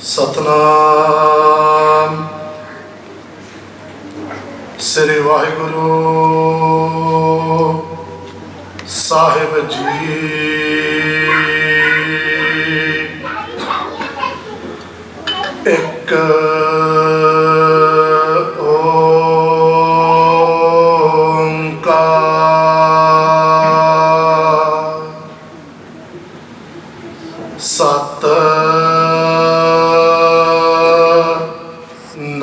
सतनाम श्री वाहिगुरु साहिब जी। एक ओंकार सत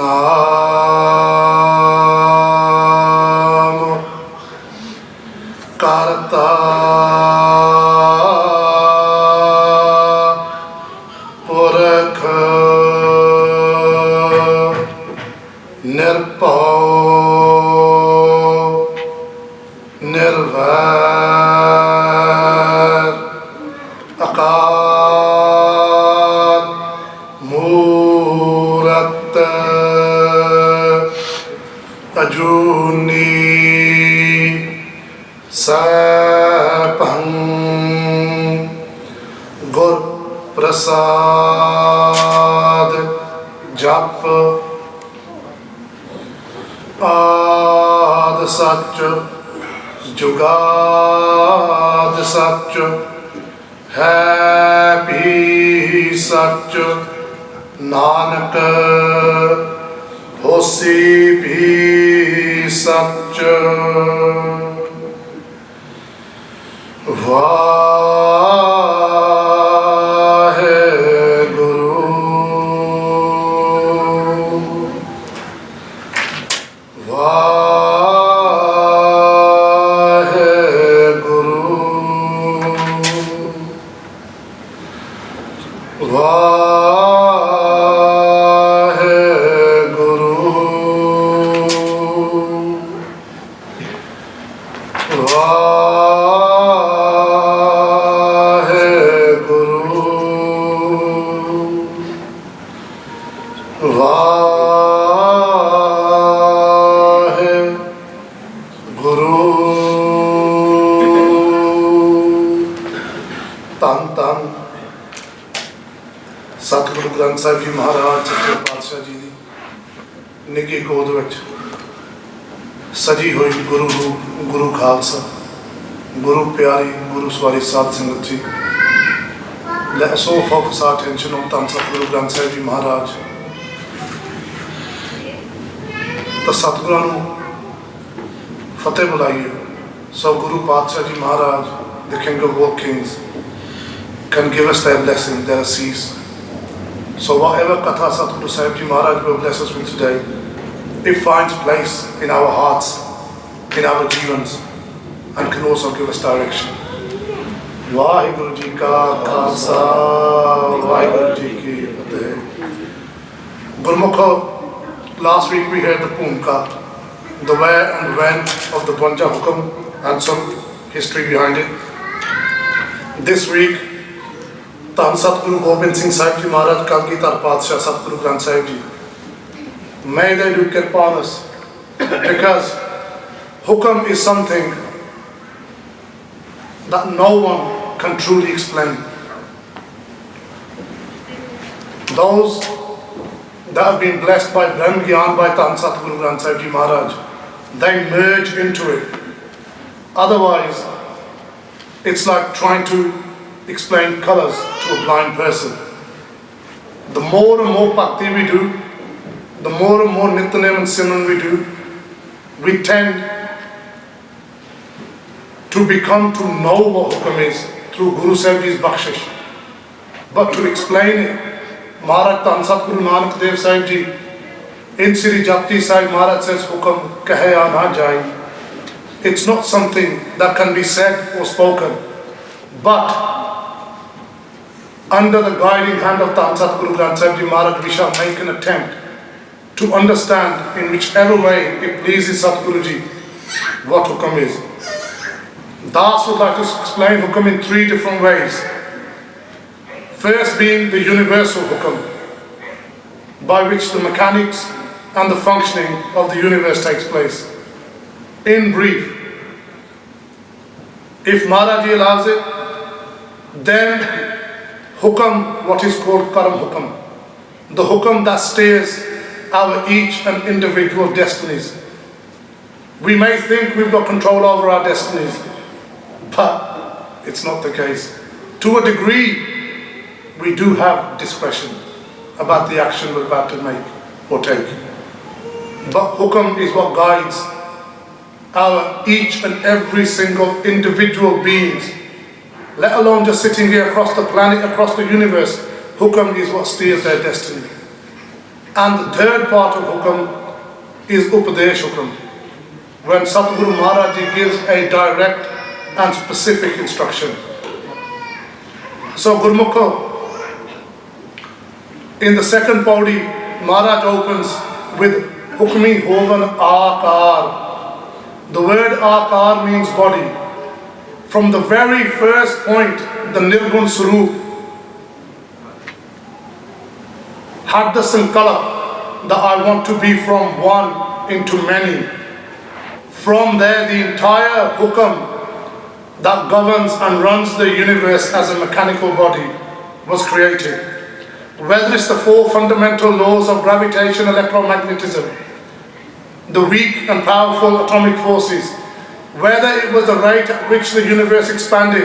नाम करता पुरख निर्भव निर्वैर अकाल मूरत अजूनी सैभं गुर प्रसाद जप आद सच जुगाद सच है भी सच नानक होसी भी सच। वाहेगुरु वाहेगुरु वाहेगुरु धन धन सतगुरु ग्रंथ साहिब जी महाराज सच्चे पातशाह जी की निकी गोद विच सजी हुई गुरु रूप गुरु खालसा गुरु प्यारी गुरु सवारी साध संगत जी। Let us all focus our attention on ਧੰਨ ਸਤਿਗੁਰੂ ਗ੍ਰੰਥ ਸਾਹਿਬ ਜੀ ਮਹਾਰਾਜ। ਤਾਂ ਸਤਿਗੁਰਾਂ ਨੂੰ ਫਤਿਹ ਬੁਲਾਈਏ। So Guru Paatshah Ji Maharaj, the King of all kings, can give us their blessing, their assist. So whatever Katha Satguru Sahib Ji Maharaj will bless us with today, it finds place in our hearts, in our jivans, and can also give us direction. Vaheguru Ji Ka Khalsa, Vaheguru Ji Ki Fateh. Gurmukho, last week we heard the Poomka, the where and when of the Banja Hukam and some history behind it. This week, ਧੰਨ ਸਤਿਗੁਰੂ ਗੋਬਿੰਦ ਸਿੰਘ ਸਾਹਿਬ ਜੀ ਮਹਾਰਾਜ ਕਲਗੀਧਰ ਪਾਤਸ਼ਾਹ ਸਤਿਗੁਰੂ Granth Sahib ji, may they do kirpa on us, because Hukam is something that no one can truly explain. Those that have been blessed by Brahm Gyan by ਧੰਨ ਸਤਿਗੁਰੂ Granth Sahib ji Maharaj, they merge into it. Otherwise, it's like trying to explain colors to a blind person. The more and more bhakti we do, the more and more Nityanem and Simran we do, we tend to become to know what Hukam is through Guru Sahib Ji's bakshish. But to explain it, Maharaj Dhan Satguru Nanak Dev Sahib Ji in Sri Japji Sahib Maharaj says Hukam kahe na jai. It's not something that can be said or spoken, but under the guiding hand of Dhan Satguru Granth Sahib Ji Maharaj, we shall make an attempt to understand in whichever way it pleases Satguru Ji what Hukam is. Das would like to explain Hukam in three different ways. First being the universal Hukam, by which the mechanics and the functioning of the universe takes place. In brief, if Maharaj Ji allows it, then Hukam, what is called Karam Hukam, the Hukam that steers our each and individual destinies. We may think we've got control over our destinies, but it's not the case. To a degree, we do have discretion about the action we're about to make or take. But Hukam is what guides our each and every single individual beings, let alone just sitting here across the planet, across the universe. Hukam is what steers their destiny. And the third part of Hukam is Upadesh Hukam, when Satguru Maharaj Ji gives a direct and specific instruction. So Gurmukho, in the second paudi, Maharaj opens with Hukmi Hovan Aakar. The word Aakar means body. From the very first point, the Nirgun Swarup had the sankalp that I want to be from one into many. From there, the entire Hukam that governs and runs the universe as a mechanical body was created. Whether it's the four fundamental laws of gravitation, electromagnetism, the weak and powerful atomic forces, whether it was the rate at which the universe expanding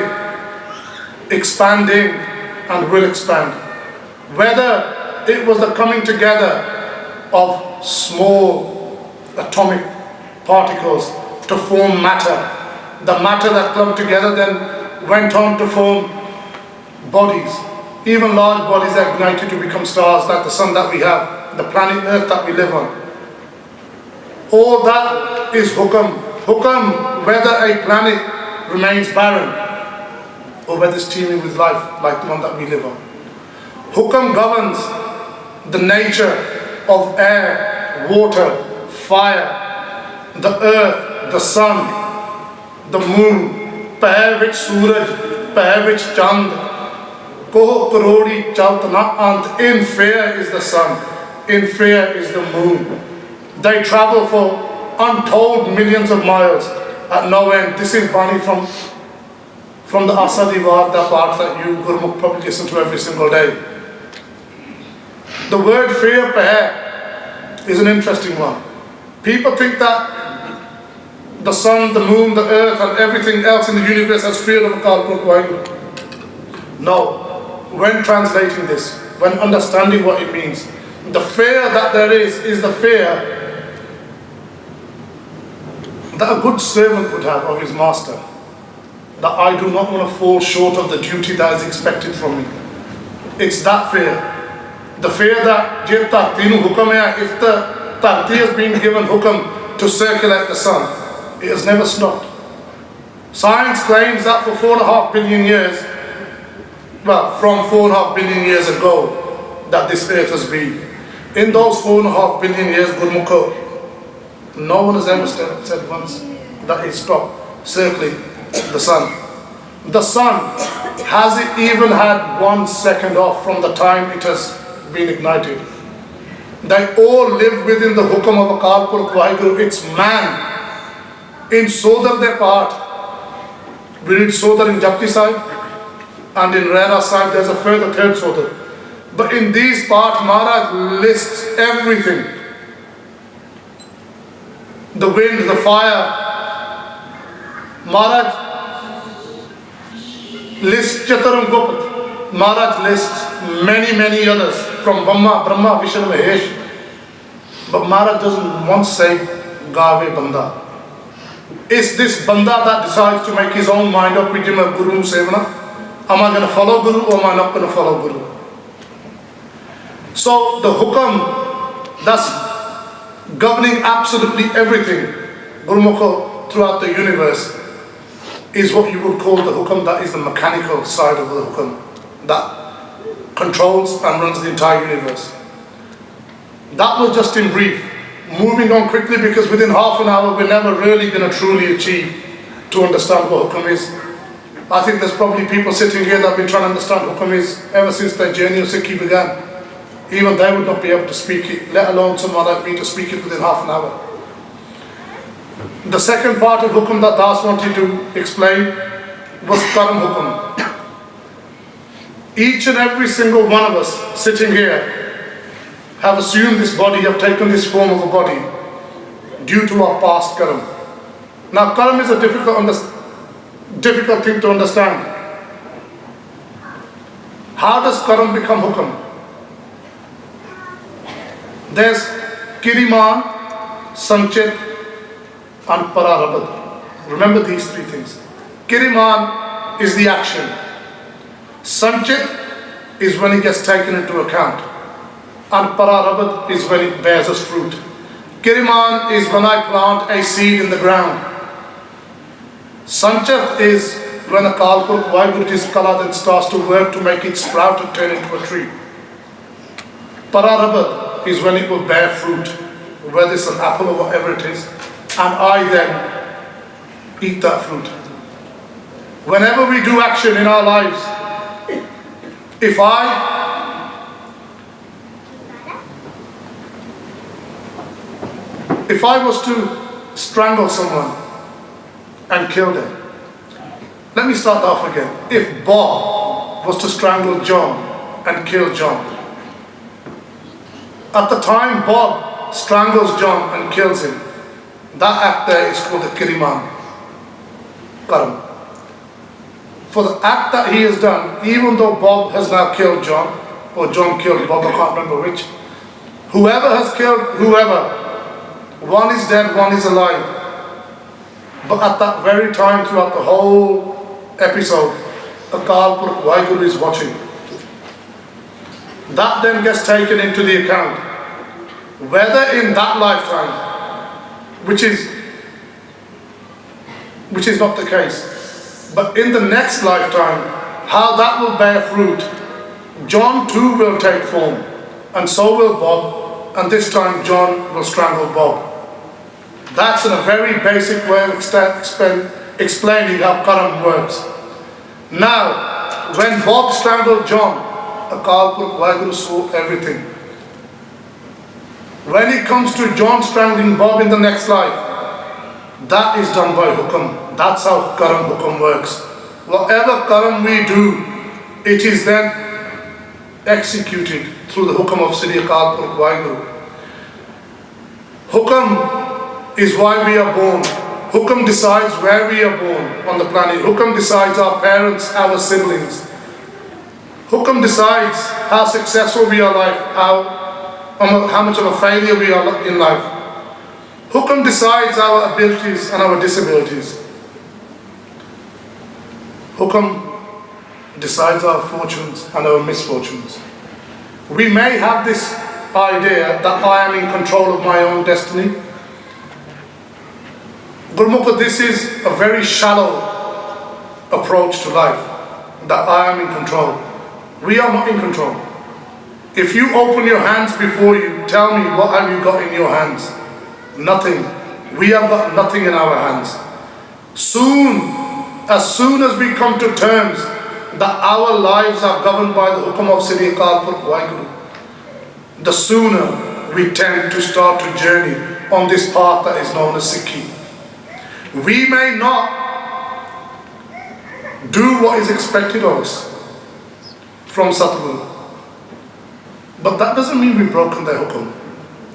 and will expand, whether it was the coming together of small atomic particles to form matter, the matter that clumped together then went on to form bodies, even large bodies that ignited to become stars like the sun that we have, the planet Earth that we live on. All that is Hukam. Hukam, whether a planet remains barren or whether it's teeming with life like the one that we live on. Hukam governs the nature of air, water, fire, the earth, the sun, the moon, peh vich suraj, peh vich chand, koh karodi chalt na ant. In fear is the sun, in fear is the moon. They travel for untold millions of miles at no end. This is Bani from the Asadi Wad, that part that you Gurmukh probably listen to every single day. The word fear peh is an interesting one. People think that the sun, the moon, the earth and everything else in the universe has fear of Akal Purkh Waheguru. No. When translating this, when understanding what it means, the fear that there is the fear that a good servant would have of his master, that I do not want to fall short of the duty that is expected from me. It's that fear. The fear that if the Tarti has been given Hukam to circulate the sun, it has never stopped. Science claims that for 4.5 billion years, well, from 4.5 billion years ago, that this earth has been. In those 4.5 billion years, Gurmukho, no one has ever said once that it stopped circling the sun. The sun hasn't even had 1 second off from the time it has been ignited. They all live within the Hukam of Akal Purkh Waheguru. It's man. In Sodar their part, we read Sodar in Japti Sahib, and in Rera Sahib there's a further third Sodar. But in these parts, Maharaj lists everything. The wind, the fire. Maharaj lists Chataram Gopat. Maharaj lists many others from Brahma, Vishnu, Mahesh. But Maharaj doesn't once say Gave Banda. It's this Banda that decides to make his own mind up with him of Guru Sevana. Am I going to follow Guru or am I not going to follow Guru? So the Hukam that's governing absolutely everything, Gurmukho, throughout the universe, is what you would call the Hukam that is the mechanical side of the Hukam, that controls and runs the entire universe. That was just in brief. Moving on quickly, because within half an hour we're never really going to truly achieve to understand what Hukam is. I think there's probably people sitting here that have been trying to understand what Hukam is ever since their journey of Sikhi began. Even they would not be able to speak it, let alone someone like me to speak it within half an hour. The second part of Hukam that Das wanted to explain was Karam Hukam. Each and every single one of us sitting here have assumed this body, have taken this form of a body due to our past karam. Now karam is a difficult thing to understand. How does karam become hukam? There's kiriman, sanchit and pararabad. Remember these three things. Kiriman is the action. Sanchit is when it gets taken into account. And pararabad is when it bears us fruit. Kiriman is when I plant a seed in the ground. Sanchit is when a Kalpurk Vaiguruji's kala then starts to work to make it sprout and turn into a tree. Pararabad is when it will bear fruit, whether it's an apple or whatever it is, and I then eat that fruit. Whenever we do action in our lives, if I was to strangle someone and kill them, let me start off again. If Bob was to strangle John and kill John, at the time Bob strangles John and kills him, that act there is called the kiriman, karam. For the act that he has done, even though Bob has now killed John, or John killed Bob, I can't remember which, whoever has killed whoever, one is dead, one is alive. But at that very time, throughout the whole episode, a Kalpurk Vaiguru is watching. That then gets taken into the account. Whether in that lifetime, which is not the case, but in the next lifetime, how that will bear fruit. John too will take form, and so will Bob, and this time John will strangle Bob. That's in a very basic way of explaining how karam works. Now, when Bob strangled John, a Kalpurk Vaiguru saw everything. When it comes to John strangling Bob in the next life, that is done by Hukam. That's how karam Hukam works. Whatever karam we do, it is then executed through the Hukam of Sri Kalpurk Vaiguru. Hukam is why we are born. Hukam decides where we are born on the planet. Hukam decides our parents, our siblings. Hukam decides how successful we are in life, how much of a failure we are in life. Hukam decides our abilities and our disabilities. Hukam decides our fortunes and our misfortunes. We may have this idea that I am in control of my own destiny. Gurmukh, this is a very shallow approach to life, that I am in control. We are not in control. If you open your hands before you, tell me, what have you got in your hands? Nothing. We have got nothing in our hands. As soon as we come to terms that our lives are governed by the Hukam of Sri Kalpurk Vaiguru, the sooner we tend to start to journey on this path that is known as Sikhi. We may not do what is expected of us from Satguru, but that doesn't mean we've broken their Hukam.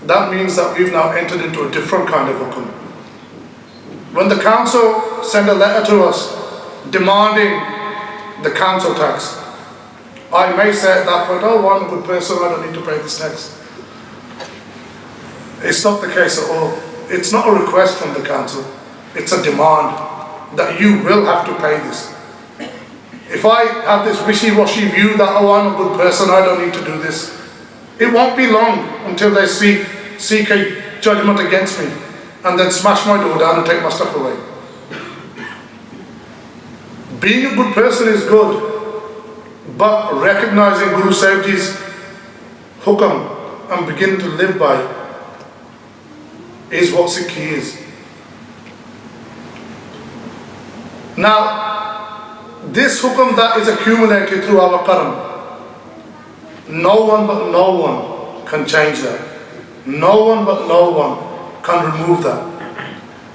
That means that we've now entered into a different kind of Hukam. When the council send a letter to us demanding the council tax, I may say at that point, oh, I'm a good person, I don't need to pay this tax. It's not the case at all. It's not a request from the council. It's a demand that you will have to pay this. If I have this wishy-washy view that, oh, I'm a good person, I don't need to do this, it won't be long until they seek a judgment against me and then smash my door down and take my stuff away. Being a good person is good, but recognizing Guru Sahib Ji's Hukam and beginning to live by it is what Sikhi is. Now, this Hukam that is accumulated through our karam, no one but no one can change that. No one but no one can remove that.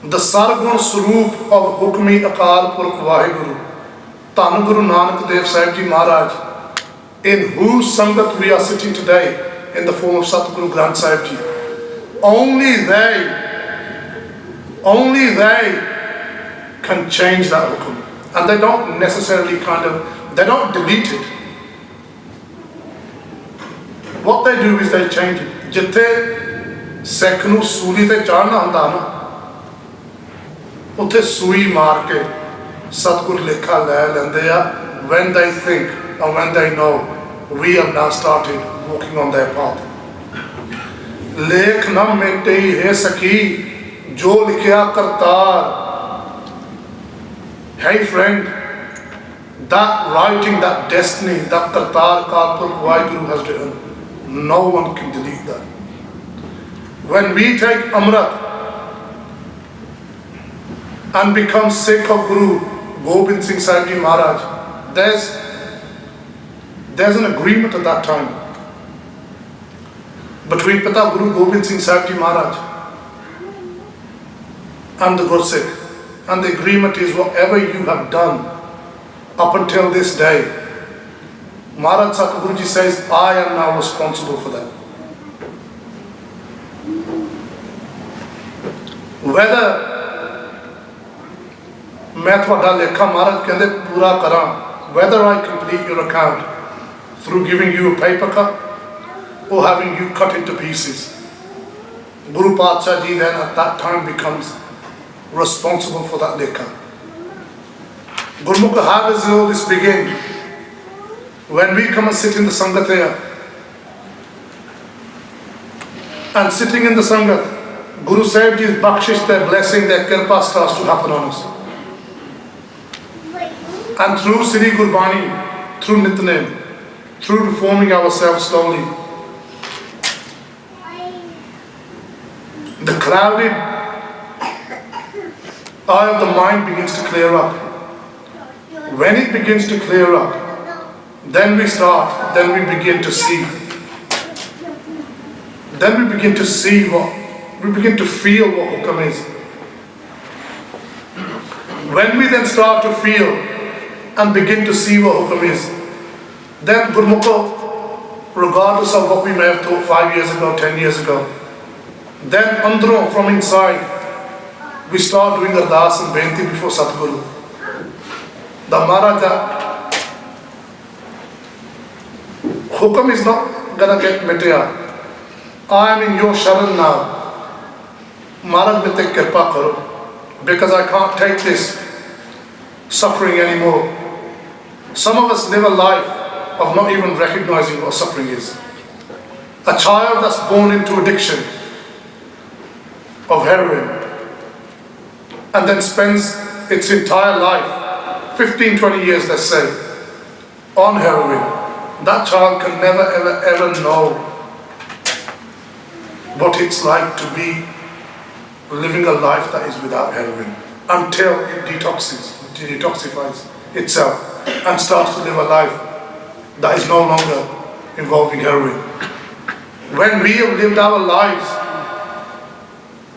The Sargun Swaroop of Hukmi Akal Purkh Vaheguru, Tan Guru Nanak Dev Sahib Ji Maharaj, in whose Sangat we are sitting today, in the form of Satguru Granth Sahib Ji. Only they can change that hukum. And they don't necessarily they don't delete it. What they do is they change it. Jithe Sikh nu suli te chadna hunda na, uthe sui maar ke Satgur lekha le lende a, when they think and when they know we have now started walking on their path. Lekh na mete hai sakhi jo likhya kartar. Hey friend, that writing, that destiny, that kartar Kalpurukh Waheguru has written, no one can delete that. When we take Amrit and become Sikh of Guru Gobind Singh Sahib Ji Maharaj, there's an agreement at that time between Pita Guru Gobind Singh Sahib Ji Maharaj and the Gursikh. And the agreement is whatever you have done up until this day, Maharaj Satguru Ji says, I am now responsible for that. Whether मैं थोड़ा लेखा महाराज कहते पूरा करा, whether I complete your account through giving you a paper cut or having you cut into pieces, Guru Padshah Ji then at that time becomes responsible for that lekha. Gurmukh, how does all this begin? When we come and sit in the Sangat here, and sitting in the Sangat, Guru Sahib Ji's bakshish, their blessing, their kirpa starts to happen on us. And through Sri Gurbani, through Nitnem, through reforming ourselves slowly, the clouded eye of the mind begins to clear up. When it begins to clear up, then we begin to see. Then we begin to see we begin to feel what Hukam is. When we then start to feel and begin to see what Hukam is, then Gurmukh, regardless of what we may have thought 5 years ago, 10 years ago, then andro, from inside, we start doing ardas and benti before Satguru. The Maharaja, Hukam is not gonna get mitya. I am in your sharan now. Maharaj mete kirpa karo, because I can't take this suffering anymore. Some of us live a life of not even recognizing what suffering is. A child that's born into addiction of heroin and then spends its entire life, 15, 20 years let's say, on heroin, that child can never ever ever know what it's like to be living a life that is without heroin until it detoxifies itself and starts to live a life that is no longer involving heroin. When we have lived our lives,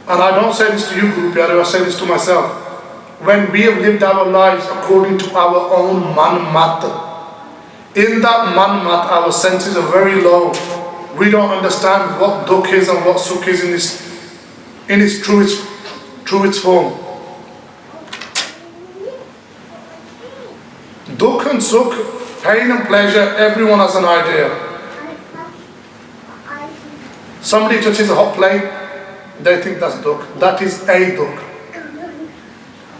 and I don't say this to you Guru Pyare, I say this to myself, when we have lived our lives according to our own man mat, in that man mat our senses are very low. We don't understand what dukh is and what sukh is in its truest form. Dukh and sukh, pain and pleasure, everyone has an idea. Somebody touches a hot plate, they think that's dukh. That is a dukh.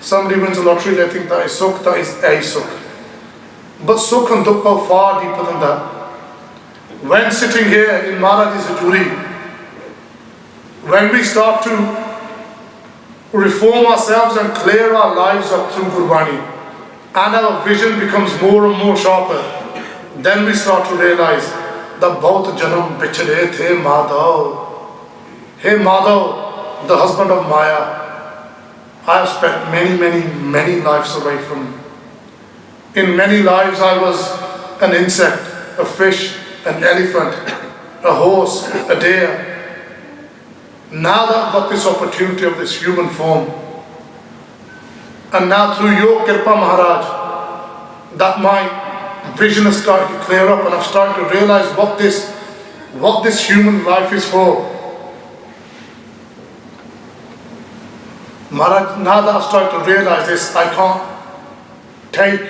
Somebody wins a lottery, they think that is sukh, that is a sukh. But sukh and dukh go far deeper than that. When sitting here in Maharaj's Hajuri, when we start to reform ourselves and clear our lives up through Gurbani, and our vision becomes more and more sharper, then we start to realize that both janam bichade the Madhav. Hey Madhav, the husband of Maya, I have spent many lives away from you. In many lives I was an insect, a fish, an elephant, a horse, a deer. Now that I've got this opportunity of this human form, and now through your Kirpa Maharaj, that my vision has started to clear up and I've started to realize what this what this human life is for. Maharaj, now that I've started to realize this, I can't take.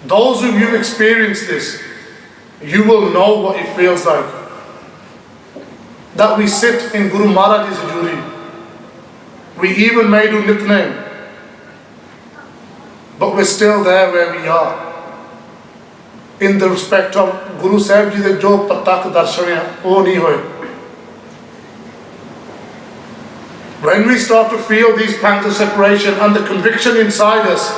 Those of you who experienced this, you will know what it feels like. That we sit in Guru Maharaj's Hajuri. We even may do Nitnem, but we're still there where we are. In the respect of Guru Sahib Ji de jo pratak darshan hai, wo nahi hoye. When we start to feel these pangs of separation and the conviction inside us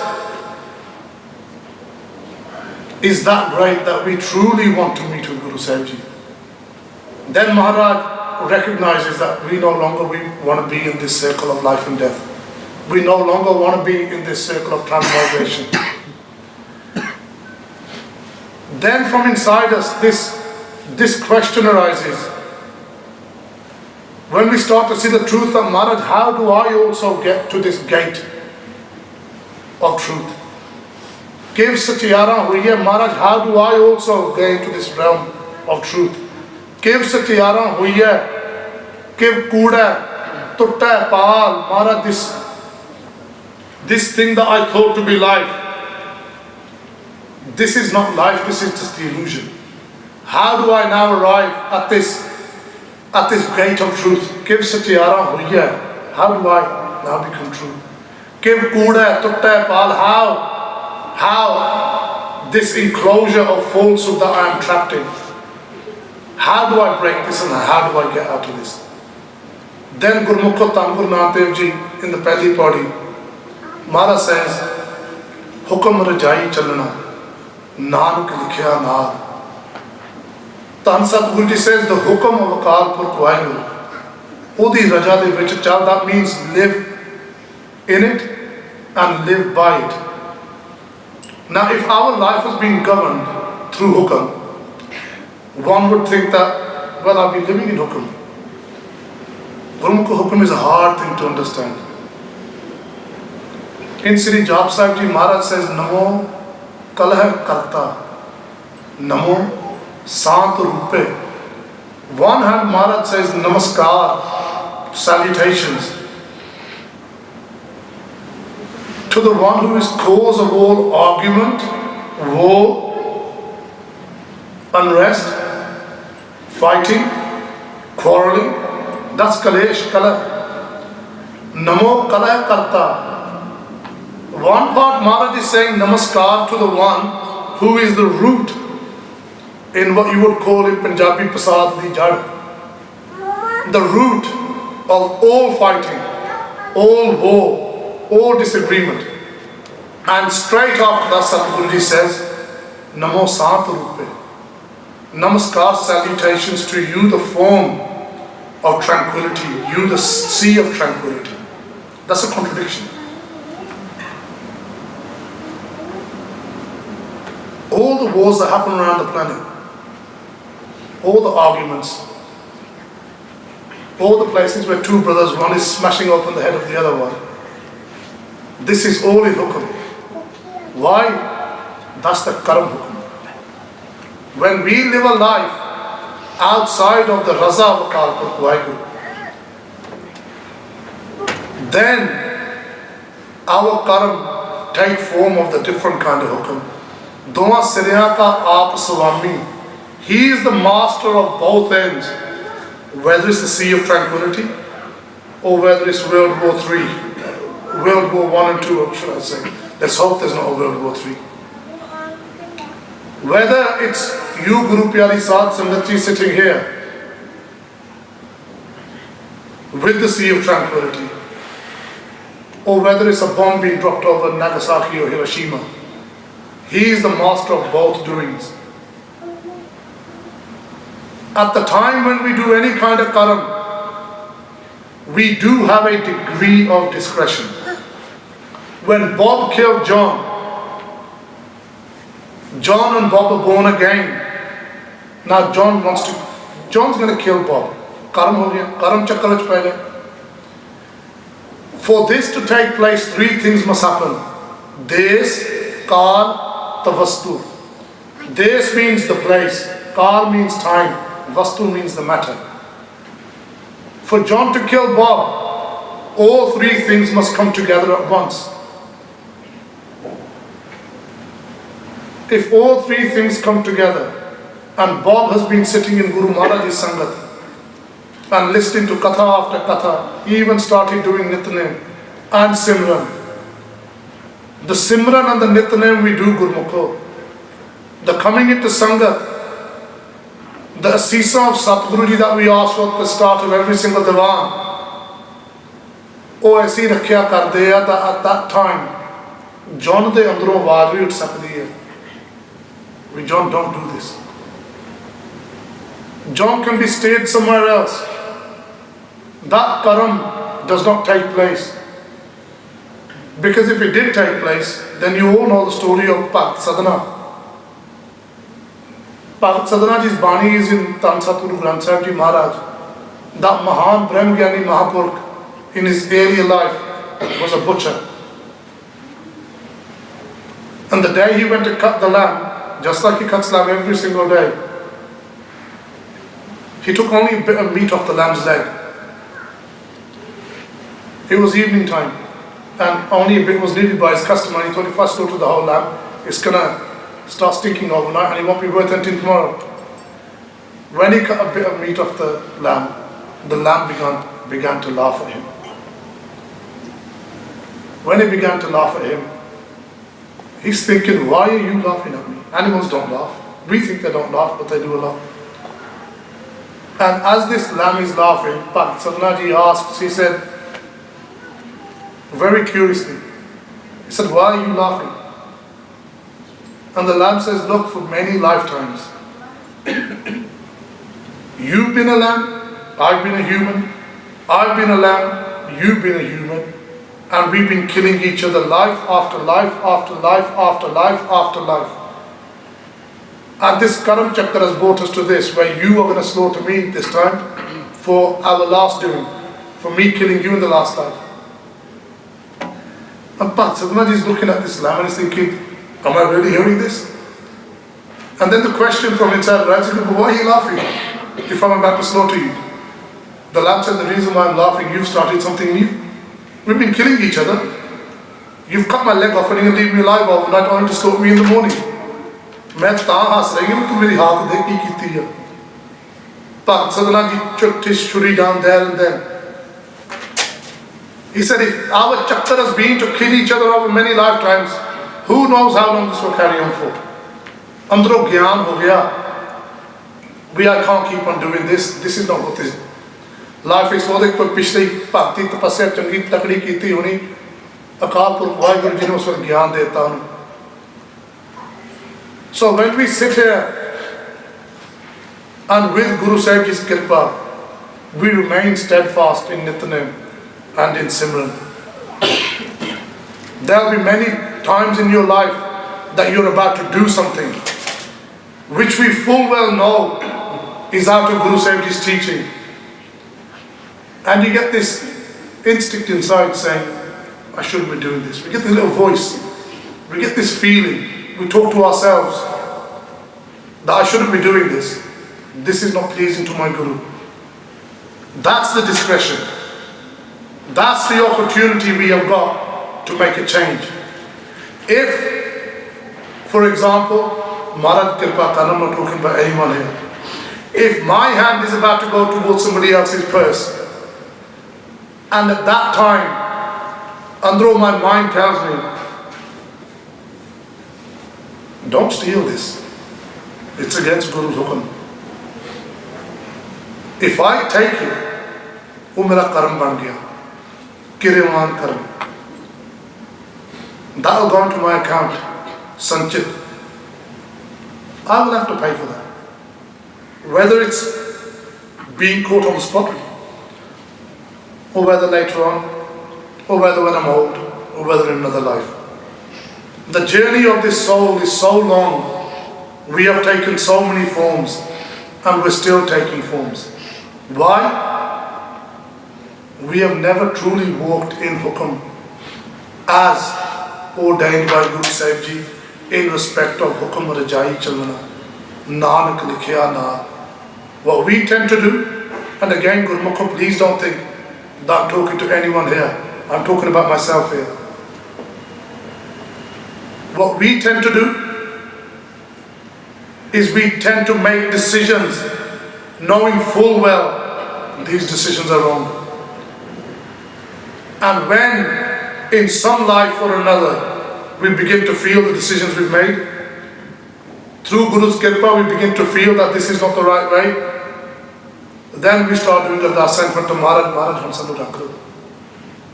is that great that we truly want to meet with Guru Sahib Ji, then Maharaj recognizes that we no longer want to be in this circle of life and death. We no longer want to be in this circle of transmigration. Then from inside us, this question arises. When we start to see the truth of Maharaj, how do I also get to this gate of truth? Give Satyara hui hai, Maharaj, how do I also get into this realm of truth? Give Satyara hui hai, give Kuda, Tutta, Paal, Maharaj, this thing that I thought to be life, this is not life, this is just the illusion. How do I now arrive at this gate of truth? Give Satyara hui hai, how do I now become true? Give Kuda, Tutta, Paal, how this enclosure of falsehood that I am trapped in, how do I break this and how do I get out of this? Then Gurmukh Tan Guru Nanak Dev Ji in the Pehli Paudi, Maharaj says, Hukam Rajai Chalana, Nanak Likhya Naad. Tan Satguru Ji says, the Hukam of Akal Purkh Waheguru, Udi Raja de Vich Chal, that means live in it and live by it. Now, if our life was being governed through Hukam, one would think that, well, I'll be living in Hukam. Gurmukh Hukam is a hard thing to understand. In Sri Jap Sahib Ji, Maharaj says, Namo Kalah Karta, Namo Sant Rupe. One hand, Maharaj says, Namaskar, salutations, to the one who is cause of all argument, war, unrest, fighting, quarreling. That's Kalesh, Kala. Namo Kala Karta. One part Maharaj is saying Namaskar to the one who is the root in what you would call in Punjabi Pasad di Jad. The root of all fighting, all war, all disagreement. And straight after that, Satguru says, Namo Sant Rupe. Namaskar, salutations to you, the form of tranquility, you, the sea of tranquility. That's a contradiction. All the wars that happen around the planet, all the arguments, all the places where two brothers, one is smashing open the head of the other one, this is all in Hukam. Why? That's the Karam Hukam. When we live a life outside of the Raza of Akal Purkh Waheguru, then our Karam take form of the different kind of Hukam. Doa Sirya ka Aap Swami. He is the master of both ends, whether it's the Sea of Tranquility or whether it's World War III, World War I and II, should I say. Let's hope there's not a World War III. Whether it's you, Guru Pyari Sadh Sangat Ji, sitting here with the Sea of Tranquility, or whether it's a bomb being dropped over Nagasaki or Hiroshima, he is the master of both doings. At the time when we do any kind of karam, we do have a degree of discretion. When Bob killed John and Bob are born again. Now John's going to kill Bob. Karam ho gaya, karam chakkar vich pa gaya. For this to take place, three things must happen. Des, Kal, Tavastu. Des means the place, Kal means time, Vastu means the matter. For John to kill Bob, all three things must come together at once. If all three things come together, and Bob has been sitting in Guru Maharaj's Sangat and listening to Katha after Katha, he even started doing Nityanem and Simran. The Simran and the Nityanem we do Gurmukho. The coming into Sangat, the Asisa of Satguru that we ask for at the start of every single Divan, oh aisi rakhya karde hai that at that time, John de andro awaaz bhi ut sakdi hai. We John don't do this. John can be stayed somewhere else. That karam does not take place. Because if it did take place, then you all know the story of Bhakt Sadhana. Bhakt Sadhana ji's Bani is in Tan Satguru Granth Sahib Ji Maharaj. That Mahan Brahm Gyani Mahapurkh in his earlier life was a butcher. And the day he went to cut the lamb, just like he cuts lamb every single day, he took only a bit of meat off the lamb's leg. It was evening time, and only a bit was needed by his customer. He thought if I slaughter the whole lamb, it's gonna start stinking overnight and it won't be worth anything tomorrow. When he cut a bit of meat off the lamb began to laugh at him. When he began to laugh at him, he's thinking, why are you laughing at me? Animals don't laugh. We think they don't laugh, but they do a lot. And as this lamb is laughing, Bhakt Sadhana ji asks, he said, very curiously, he said, why are you laughing? And the lamb says, look, for many lifetimes, you've been a lamb, I've been a human, I've been a lamb, you've been a human, and we've been killing each other life after life after life after life after life. And this Karam Chakra has brought us to this, where you are going to slaughter me this time for our last doing, for me killing you in the last life. And Bhakt Sadhana ji is looking at this lamb and is thinking, am I really hearing this? And then the question from inside arises, but why are you laughing if I'm about to slaughter you? The lamb said, the reason why I'm laughing, you've started something new. We've been killing each other. You've cut my leg off and you're going to leave me alive overnight only to slaughter me in the morning. मैं तां हंस रही हूं, तू मेरी हाथ देख की कीती है. Bhakt Sadhana ji chucked his shuri down there and then. He said, if our chakra has been to kill each other over many lifetimes, who knows how long this will carry on for? Andro gyan ho gaya. I can't keep on doing this. This is not what this life is. For the koi pichli bhakti tapasya changi takdi kiti honi, Akal Purkh Vaheguru ji ne us ko gyan deta honu. So when we sit here and with Guru Sahib Ji's Kirpa, we remain steadfast in Nityanem and in Simran. There will be many times in your life that you're about to do something which we full well know is out of Guru Sahib Ji's teaching. And you get this instinct inside saying, I shouldn't be doing this. We get this little voice. We get this feeling. We talk to ourselves that I shouldn't be doing this. This is not pleasing to my Guru. That's the discretion. That's the opportunity we have got to make a change. If, for example, Maharaj Kirpa Khan, I'm not talking about anyone here. If my hand is about to go towards somebody else's purse, and at that time, andro my mind tells me, don't steal this. It's against Guru's Hukam. If I take it, वो मेरा कर्म बन गया, किरेवान कर्म. That will go into my account, sanchit. I will have to pay for that. Whether it's being caught on the spot, or whether later on, or whether when I'm old, or whether in another life. The journey of this soul is so long. We have taken so many forms, and we're still taking forms. Why? We have never truly walked in Hukam as ordained by Guru Sahib Ji in respect of Hukam Rajai Chalana. Nanak likhya na. What we tend to do, and again, Gurmukh, please don't think that I'm talking to anyone here. I'm talking about myself here. What we tend to do is we tend to make decisions knowing full well these decisions are wrong. And when in some life or another we begin to feel the decisions we've made, through Guru's Kirpa we begin to feel that this is not the right way, then we start doing Ardasa in front of Maharaj, Maharaj hum sanu rakh lo,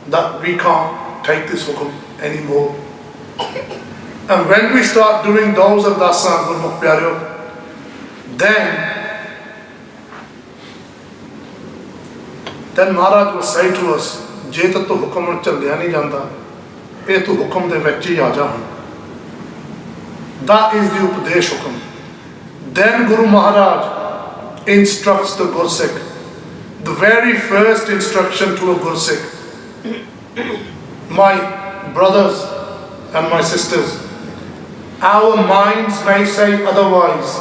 that we can't take this hukum anymore. And when we start doing those Ardasa, Gurmukh Pyareo, then Maharaj will say to us, je ta tu hukum chalya nahi janda, ye tu hukum de vich hi aa ja. That is the Upadesh Hukam. Then Guru Maharaj instructs the Gursikh. The very first instruction to a Gursikh, my brothers and my sisters, our minds may say otherwise.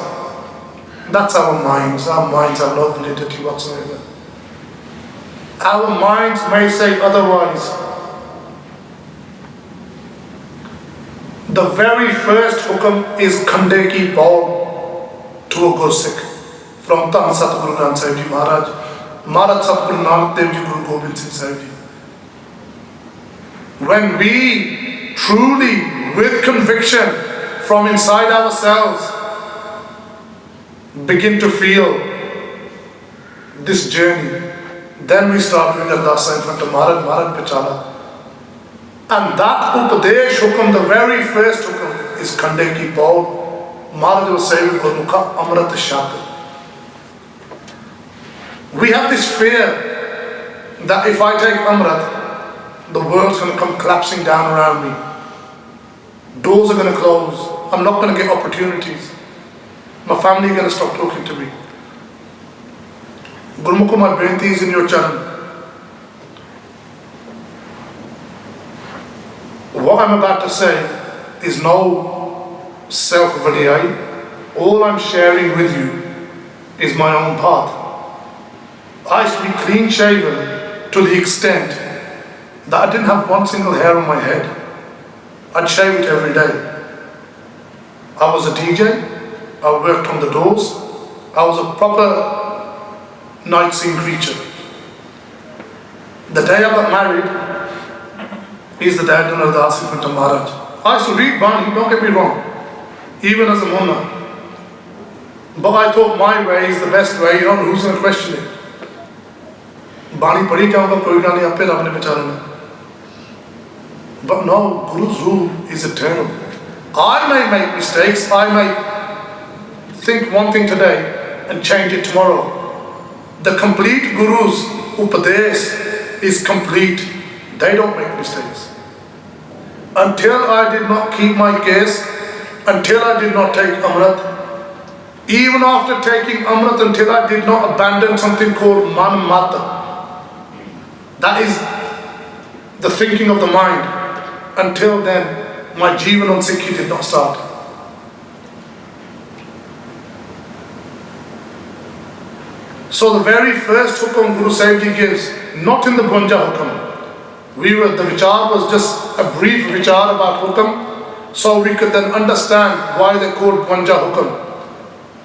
That's our minds. Our minds have no validity whatsoever. Our minds may say otherwise. The very first hukam is Khande ki Paud to a Gursikh from Tan Satguru Granth Sahib Ji Maharaj, Maharaj Satguru Nanak Dev Ji, Guru Gobind Singh Sahib Ji. When we truly, with conviction from inside ourselves, begin to feel this journey, then we start doing Ardasa in front of Maharaj, Maharaj Pachala. And that Upadesh Hukam, the very first Hukam, is Khande ki Paud. Maharaj will say with Gurmukha, Amrit Shak. We have this fear that if I take Amrit, the world's going to come collapsing down around me. Doors are going to close. I'm not going to get opportunities. My family is going to stop talking to me. Gurmukh, my benti is in your charan. What I'm about to say is no self-validai. All I'm sharing with you is my own path. I used to be clean shaven to the extent that I didn't have one single hair on my head. I'd shave it every day. I was a DJ. I worked on the doors. I was a proper night scene creature. The day I got married is the day I done Ardasa in front of Maharaj. I used to read Bani, don't get me wrong, even as a Munna. But I thought my way is the best way, you know, who's going to question it? Bani padhi jaunga, koi nahi, aaphe Rab ne bechare. But no, Guru's rule is eternal. I may make mistakes, I may think one thing today and change it tomorrow. The complete Guru's Upadesh is complete. They don't make mistakes. Until I did not keep my case, until I did not take Amrit, even after taking Amrit, until I did not abandon something called Man Mata, that is the thinking of the mind, until then my Jivan on Sikhi did not start. So the very first Hukam Guru Sahib Ji gives, not in the Bwanja Hukam. The vichar was just a brief vichar about Hukam, so we could then understand why they're called Bwanja Hukam.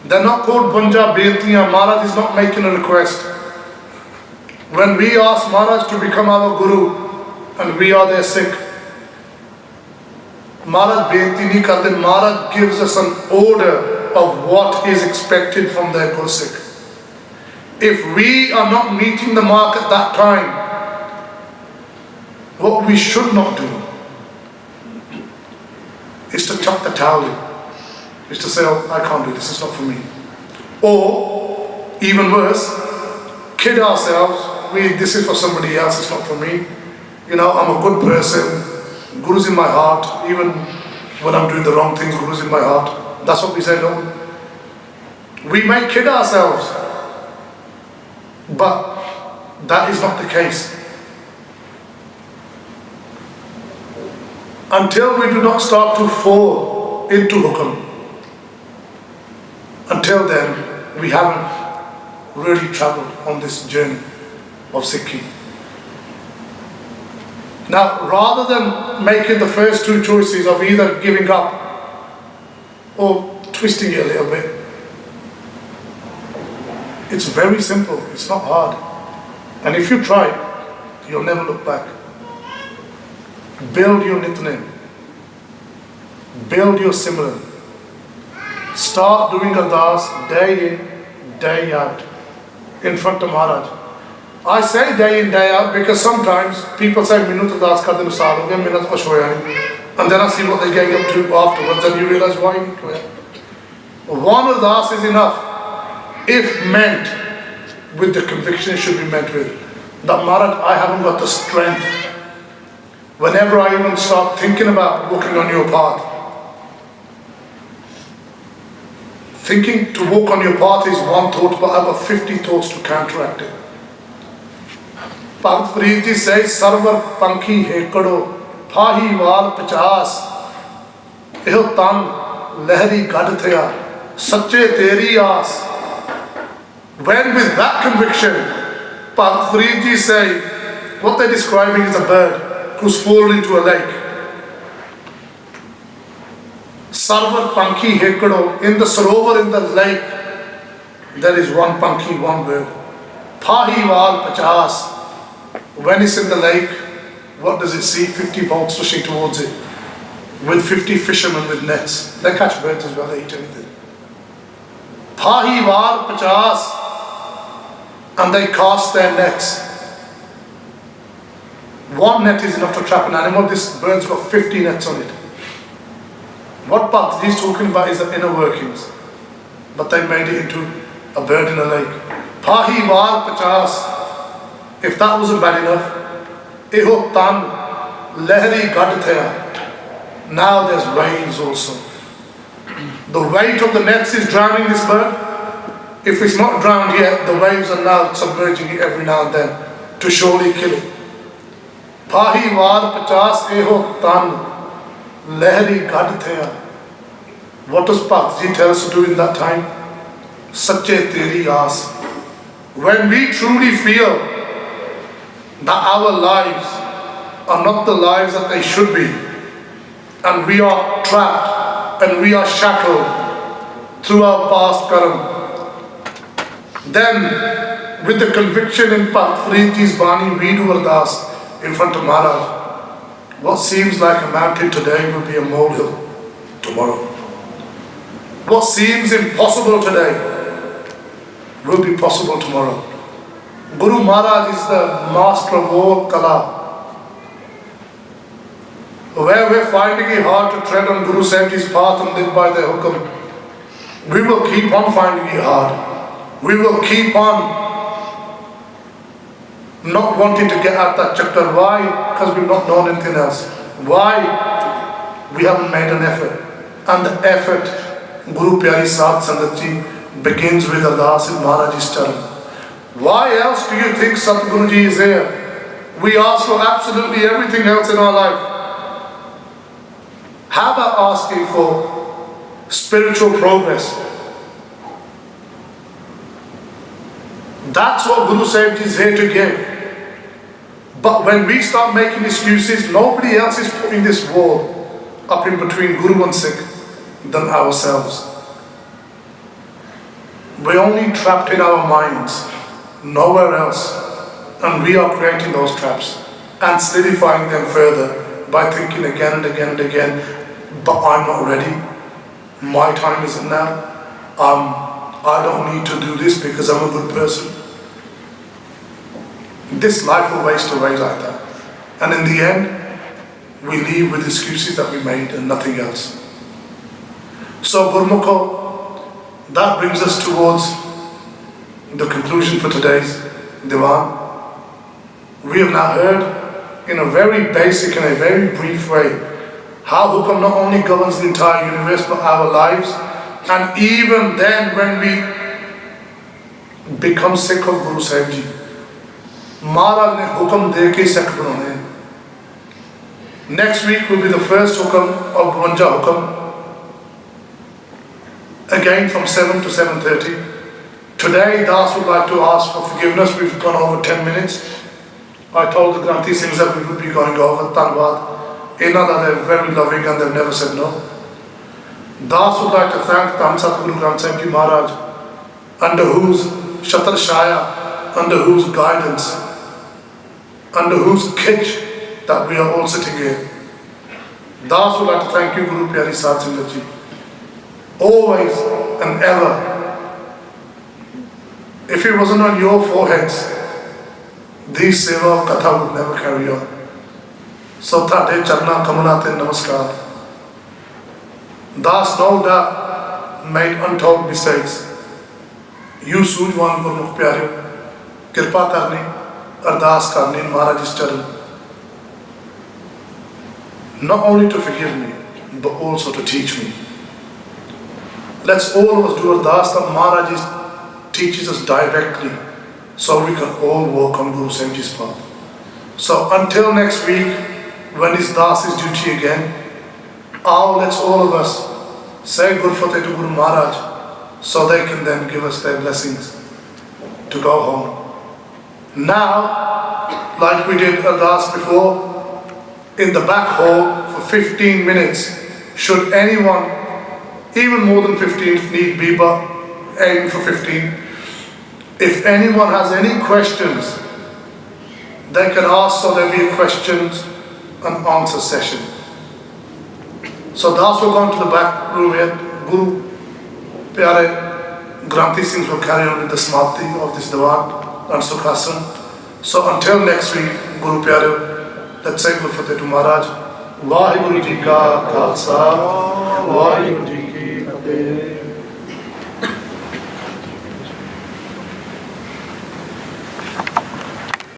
They're not called Bwanja Bentiyan. Maharaj is not making a request. When we ask Maharaj to become our Guru and we are their Sikh, Maharaj Benti nahi karte. Maharaj gives us an order of what is expected from their Guru Sikh. If we are not meeting the mark at that time, what we should not do is to chuck the towel in, is to say, oh, I can't do this, it's not for me. Or, even worse, kid ourselves, this is for somebody else, it's not for me. You know, I'm a good person, Guru's in my heart, even when I'm doing the wrong things, Guru's in my heart. That's what we say, no. We may kid ourselves, but that is not the case. Until we do not start to fall into Hukam, until then we haven't really travelled on this journey of Sikhi. Now, rather than making the first two choices of either giving up or twisting it a little bit, it's very simple, it's not hard. And if you try it, you'll never look back. Build your Nitnem. Build your Simran. Start doing Ardas day in, day out, in front of Maharaj. I say day in, day out because sometimes people say, Minut Ardas ka din saal ho gaya, minut kuch hoya nahi. And then I see what they're getting up to afterwards, and you realize why you need to wear. One Ardas is enough, if meant with the conviction it should be meant with. That Maharaj, I haven't got the strength. Whenever I even start thinking about walking on your path, thinking to walk on your path is one thought, but I've got 50 thoughts to counteract it. Bhagat Farid ji says, Sarvar Pankhi Hekado, Pahi Wal Pachas, Eho Tan Lehri Gad Thaya, Sache Teri Aas. When with that conviction, Bhagat Farid ji say, what they're describing is a bird who's fallen into a lake. Sarvar Pankhi Hekado, in the sarovar, in the lake, there is one Pankhi, one bird. Pahi Wal Pachas. When it's in the lake, what does it see? 50 boats rushing towards it, with 50 fishermen with nets. They catch birds as well, they eat anything. Pahi Wal Pachas. And they cast their nets. One net is enough to trap an animal. This bird's got 50 nets on it. What Bhagat he's talking about is the inner workings. But they made it into a bird in a lake. Pahi Wal Pachas. If that wasn't bad enough, Eho Tan Lehri Gad Thaya. Now there's waves also. The weight of the nets is drowning this bird. If it's not drowned yet, the waves are now submerging it every now and then to surely kill it. Pahi Wal Pachas Eho Tan Lehri Gad Thaya. What does Bhagat ji tell us to do in that time? Sache Teri Aas. When we truly feel that our lives are not the lives that they should be, and we are trapped and we are shackled through our past karma, then with the conviction in Bhagat Farid ji's Bani, we do Ardas in front of Maharaj. What seems like a mountain today will be a molehill tomorrow. What seems impossible today will be possible tomorrow. Guru Maharaj is the master of all Kala. Where we're finding it hard to tread on Guru Sahib ji's path and live by their Hukam, we will keep on finding it hard. We will keep on not wanting to get out that chapter. Why? Because we've not known anything else. Why? We haven't made an effort. And the effort, Guru Pyari Sadh Sangat ji, begins with Ardas in Maharaj's charan. Why else do you think Satguru ji is here? We ask for absolutely everything else in our life. How about asking for spiritual progress? That's what Guru Sahib ji is here to give. But when we start making excuses, nobody else is putting this wall up in between Guru and Sikh than ourselves. We're only trapped in our minds, nowhere else. And we are creating those traps and solidifying them further by thinking again and again and again, but I'm not ready. My time isn't now. I don't need to do this because I'm a good person. This life will waste away like that. And in the end, we leave with excuses that we made and nothing else. So Gurmukho, that brings us towards the conclusion for today's Diwan. We have now heard in a very basic and a very brief way how Hukam not only governs the entire universe but our lives. And even then when we become Sikh of Guru Sahib Ji, Maharaj ne Hukam de ke Sikh banane. Next week will be the first Hukam of 52 Hukam, again from 7 to 7:30. Today, Das would like to ask for forgiveness. We've gone over 10 minutes. I told the Granthi Singhs that we would be going over. Tanwad. That they're very loving and they've never said no. Das would like to thank Dhan Satguru Granth Sahib Ji Maharaj, under whose Shatar Shaya, under whose guidance, under whose kitch that we are all sitting here. Das would like to thank you, Guru Pyari Sahib Singh Ji. Always and ever. If it wasn't on your foreheads, this seva of Katha would never carry on. So Thade Charna Kamanate Namaskar. Das no doubt made untold mistakes. You Sujwan Gurmukh Pyare, Kirpa Karni, Ardas Karni in Maharaj's charan. Not only to forgive me, but also to teach me. Let's all of us do Ardas that Maharaj teaches us directly, so we can all walk on Guru Sahib Ji's path. So until next week, when it's Das's duty again, let's all of us say Guru Fateh to Guru Maharaj, so they can then give us their blessings to go home. Now, like we did Ardas before, in the back hall for 15 minutes, should anyone, even more than 15 if need be, but aim for 15. If anyone has any questions, they can ask, so there'll be a questions and answer session. So Das will go into the back room here. Guru Pyare Granthi Singhs will carry on with the Smarti of this Diwan and Sukhasan. So until next week, Guru Pyare, let's say Guru Fateh to Maharaj. Vaheguru Ji Ka Khalsa, Vaheguru Ji Ki Fateh.